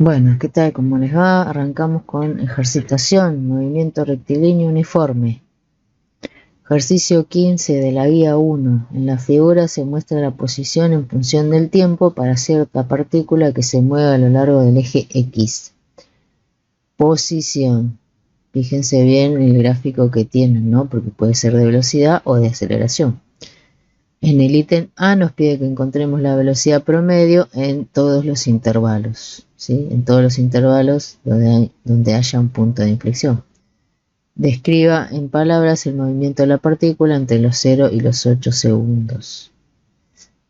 Bueno, ¿qué tal? ¿Cómo les va? Arrancamos con ejercitación, movimiento rectilíneo uniforme. Ejercicio 15 de la guía 1. En la figura se muestra la posición en función del tiempo para cierta partícula que se mueve a lo largo del eje X. Posición. Fíjense bien el gráfico que tienen, ¿no? Porque puede ser de velocidad o de aceleración. En el ítem A nos pide que encontremos la velocidad promedio en todos los intervalos, ¿sí? En todos los intervalos donde haya un punto de inflexión. Describa en palabras el movimiento de la partícula entre los 0 y los 8 segundos.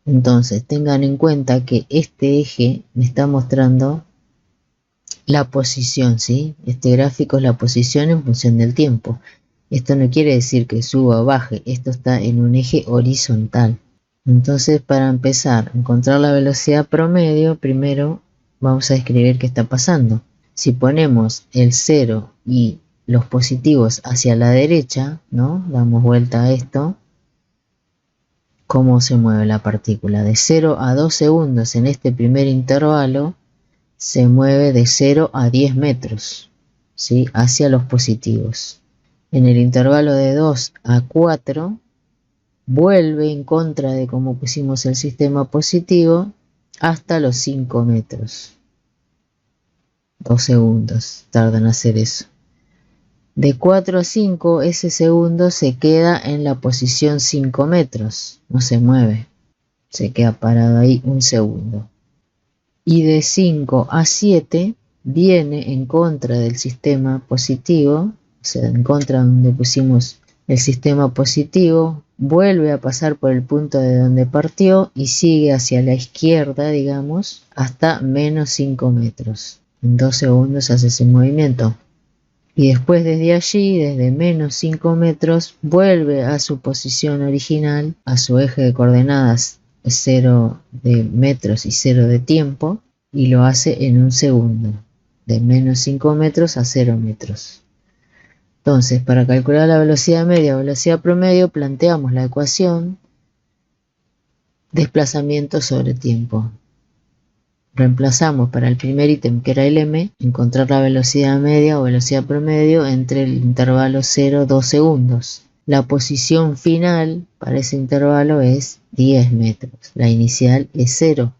Entonces, tengan en cuenta que este eje me está mostrando la posición, ¿sí? Este gráfico es la posición en función del tiempo. Esto no quiere decir que suba o baje, esto está en un eje horizontal. Entonces, para empezar a encontrar la velocidad promedio, primero vamos a describir qué está pasando. Si ponemos el 0 y los positivos hacia la derecha, ¿no? Damos vuelta a esto. ¿Cómo se mueve la partícula? De 0 a 2 segundos en este primer intervalo, se mueve de 0 a 10 metros, ¿sí? Hacia los positivos. En el intervalo de 2 a 4, vuelve en contra de cómo pusimos el sistema positivo hasta los 5 metros. 2 segundos tardan en hacer eso. De 4 a 5, ese segundo se queda en la posición 5 metros, no se mueve, se queda parado ahí un segundo. Y de 5 a 7 viene en contra del sistema positivo, o sea, en contra donde pusimos el sistema positivo, vuelve a pasar por el punto de donde partió y sigue hacia la izquierda, digamos, hasta menos 5 metros. En 2 segundos hace ese movimiento. Y después desde allí, desde menos 5 metros, vuelve a su posición original, a su eje de coordenadas 0 de metros y 0 de tiempo, y lo hace en un segundo, de menos 5 metros a 0 metros. Entonces, para calcular la velocidad media o velocidad promedio, planteamos la ecuación desplazamiento sobre tiempo. Reemplazamos para el primer ítem, que era el m, encontrar la velocidad media o velocidad promedio entre el intervalo 0 y 2 segundos. La posición final para ese intervalo es 10 metros. La inicial es 0.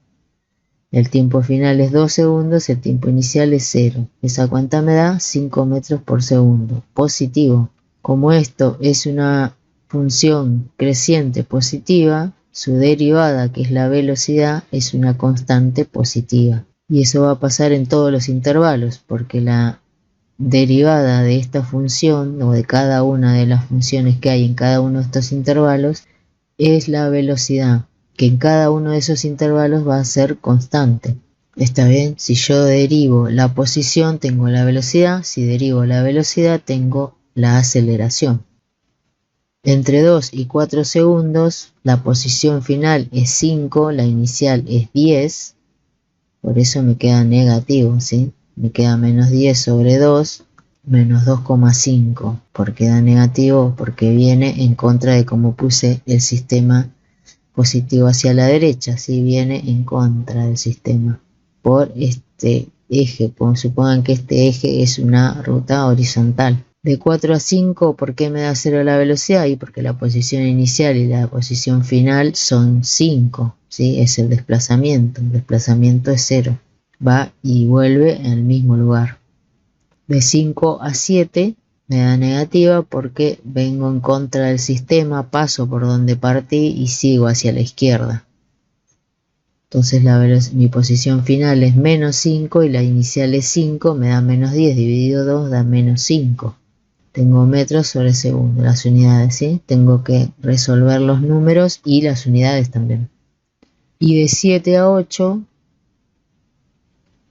El tiempo final es 2 segundos, el tiempo inicial es 0. ¿Esa cuánta me da? 5 metros por segundo. Positivo. Como esto es una función creciente positiva, su derivada, que es la velocidad, es una constante positiva. Y eso va a pasar en todos los intervalos, porque la derivada de esta función, o de cada una de las funciones que hay en cada uno de estos intervalos, es la velocidad, que en cada uno de esos intervalos va a ser constante. ¿Está bien? Si yo derivo la posición, tengo la velocidad. Si derivo la velocidad, tengo la aceleración. Entre 2 y 4 segundos, la posición final es 5, la inicial es 10, por eso me queda negativo, ¿sí? Me queda menos 10 sobre 2, menos 2,5. ¿Por qué da negativo? Porque viene en contra de cómo puse el sistema positivo hacia la derecha, ¿sí? Viene en contra del sistema por este eje. Supongan que este eje es una ruta horizontal. De 4 a 5, ¿por qué me da 0 la velocidad? Y porque la posición inicial y la posición final son 5, ¿sí? Es el desplazamiento. El desplazamiento es 0. Va y vuelve al mismo lugar. De 5 a 7 me da negativa porque vengo en contra del sistema, paso por donde partí y sigo hacia la izquierda. Entonces mi posición final es menos 5 y la inicial es 5, me da menos 10, dividido 2 da menos 5. Tengo metros sobre segundo, las unidades, ¿sí? Tengo que resolver los números y las unidades también. Y de 7 a 8,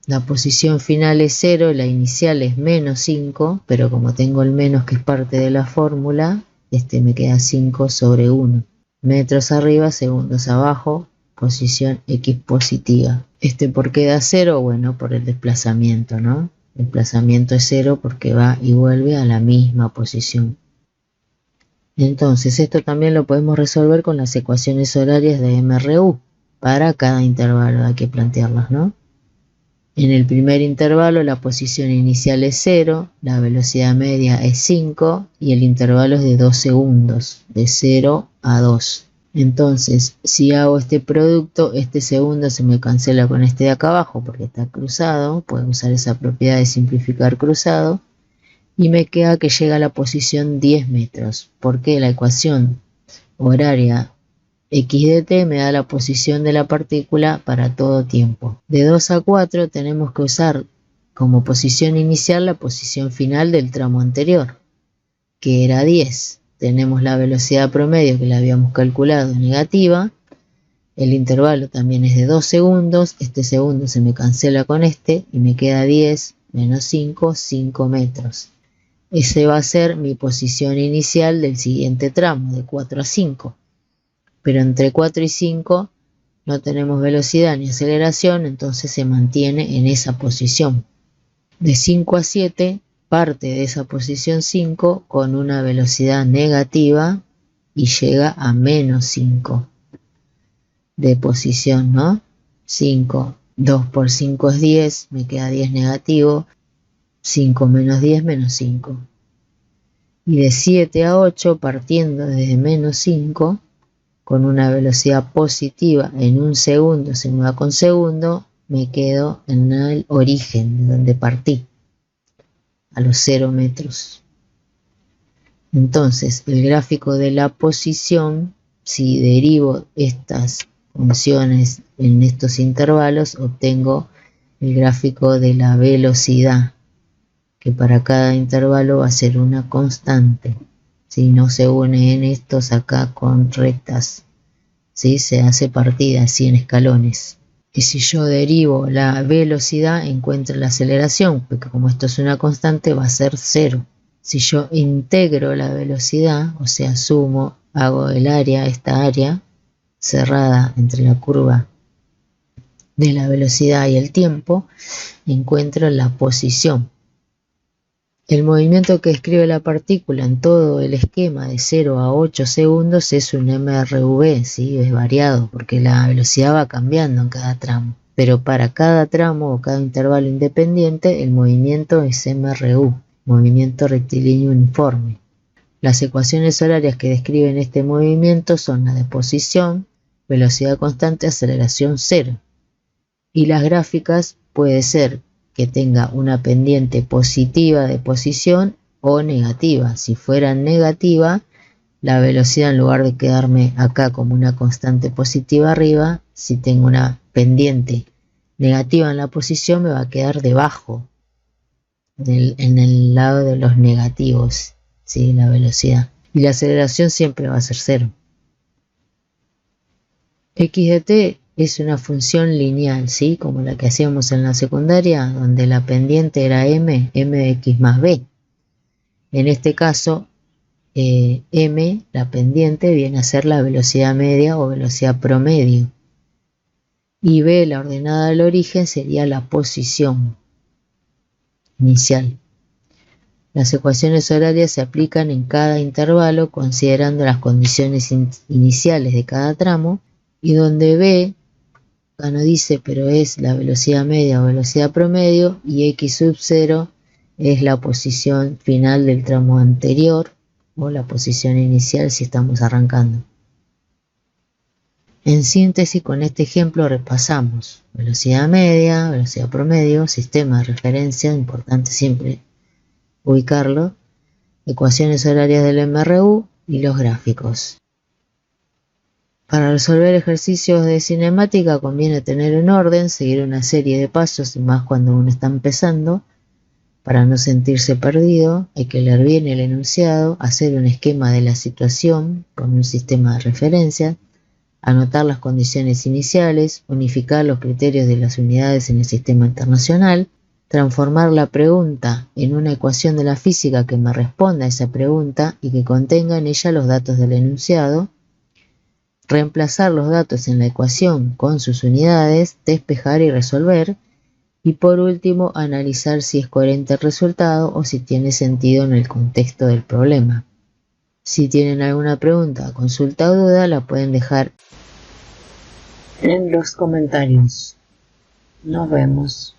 la posición final es 0, la inicial es menos 5, pero como tengo el menos que es parte de la fórmula, me queda 5 sobre 1. Metros arriba, segundos abajo, posición X positiva. ¿Por qué da 0? Bueno, por el desplazamiento, ¿no? El desplazamiento es 0 porque va y vuelve a la misma posición. Entonces, esto también lo podemos resolver con las ecuaciones horarias de MRU. Para cada intervalo hay que plantearlas, ¿no? En el primer intervalo la posición inicial es 0, la velocidad media es 5 y el intervalo es de 2 segundos, de 0 a 2. Entonces, si hago este producto, este segundo se me cancela con este de acá abajo porque está cruzado, puedo usar esa propiedad de simplificar cruzado, y me queda que llega a la posición 10 metros, porque la ecuación horaria x de t me da la posición de la partícula para todo tiempo. De 2 a 4 tenemos que usar como posición inicial la posición final del tramo anterior, que era 10. Tenemos la velocidad promedio que la habíamos calculado negativa. El intervalo también es de 2 segundos. Este segundo se me cancela con este y me queda 10 menos 5, 5 metros. Ese va a ser mi posición inicial del siguiente tramo, de 4 a 5. Pero entre 4 y 5 no tenemos velocidad ni aceleración, entonces se mantiene en esa posición. De 5 a 7 parte de esa posición 5 con una velocidad negativa y llega a menos 5 de posición, ¿no? 5, 2 por 5 es 10, me queda 10 negativo, 5 menos 10 menos 5. Y de 7 a 8 partiendo desde menos 5, con una velocidad positiva en un segundo se me va con segundo, me quedo en el origen de donde partí, a los 0 metros. Entonces, el gráfico de la posición, si derivo estas funciones en estos intervalos, obtengo el gráfico de la velocidad, que para cada intervalo va a ser una constante. Si no se une en estos acá con rectas, ¿sí? Se hace partida así en escalones. Y si yo derivo la velocidad, encuentro la aceleración, porque como esto es una constante, va a ser 0. Si yo integro la velocidad, o sea, sumo, hago el área, esta área cerrada entre la curva de la velocidad y el tiempo, encuentro la posición. El movimiento que describe la partícula en todo el esquema de 0 a 8 segundos es un MRV, ¿sí? Es variado porque la velocidad va cambiando en cada tramo. Pero para cada tramo o cada intervalo independiente el movimiento es MRU, movimiento rectilíneo uniforme. Las ecuaciones horarias que describen este movimiento son la de posición, velocidad constante, aceleración 0. Y las gráficas puede ser que tenga una pendiente positiva de posición o negativa. Si fuera negativa, la velocidad, en lugar de quedarme acá como una constante positiva arriba, si tengo una pendiente negativa en la posición, me va a quedar debajo, en el lado de los negativos, ¿sí? La velocidad. Y la aceleración siempre va a ser 0. X de t es una función lineal, ¿sí? Como la que hacíamos en la secundaria, donde la pendiente era m de x más b. En este caso, m, la pendiente, viene a ser la velocidad media o velocidad promedio. Y b, la ordenada del origen, sería la posición inicial. Las ecuaciones horarias se aplican en cada intervalo considerando las condiciones iniciales de cada tramo, y donde b, acá no dice, pero es la velocidad media o velocidad promedio, y x sub 0 es la posición final del tramo anterior o la posición inicial si estamos arrancando. En síntesis, con este ejemplo repasamos velocidad media, velocidad promedio, sistema de referencia, importante siempre ubicarlo, ecuaciones horarias del MRU y los gráficos. Para resolver ejercicios de cinemática conviene tener un orden, seguir una serie de pasos, y más cuando uno está empezando. Para no sentirse perdido, hay que leer bien el enunciado, hacer un esquema de la situación con un sistema de referencia, anotar las condiciones iniciales, unificar los criterios de las unidades en el sistema internacional, transformar la pregunta en una ecuación de la física que me responda a esa pregunta y que contenga en ella los datos del enunciado, reemplazar los datos en la ecuación con sus unidades, despejar y resolver, y por último analizar si es coherente el resultado o si tiene sentido en el contexto del problema. Si tienen alguna pregunta, consulta o duda, la pueden dejar en los comentarios. Nos vemos.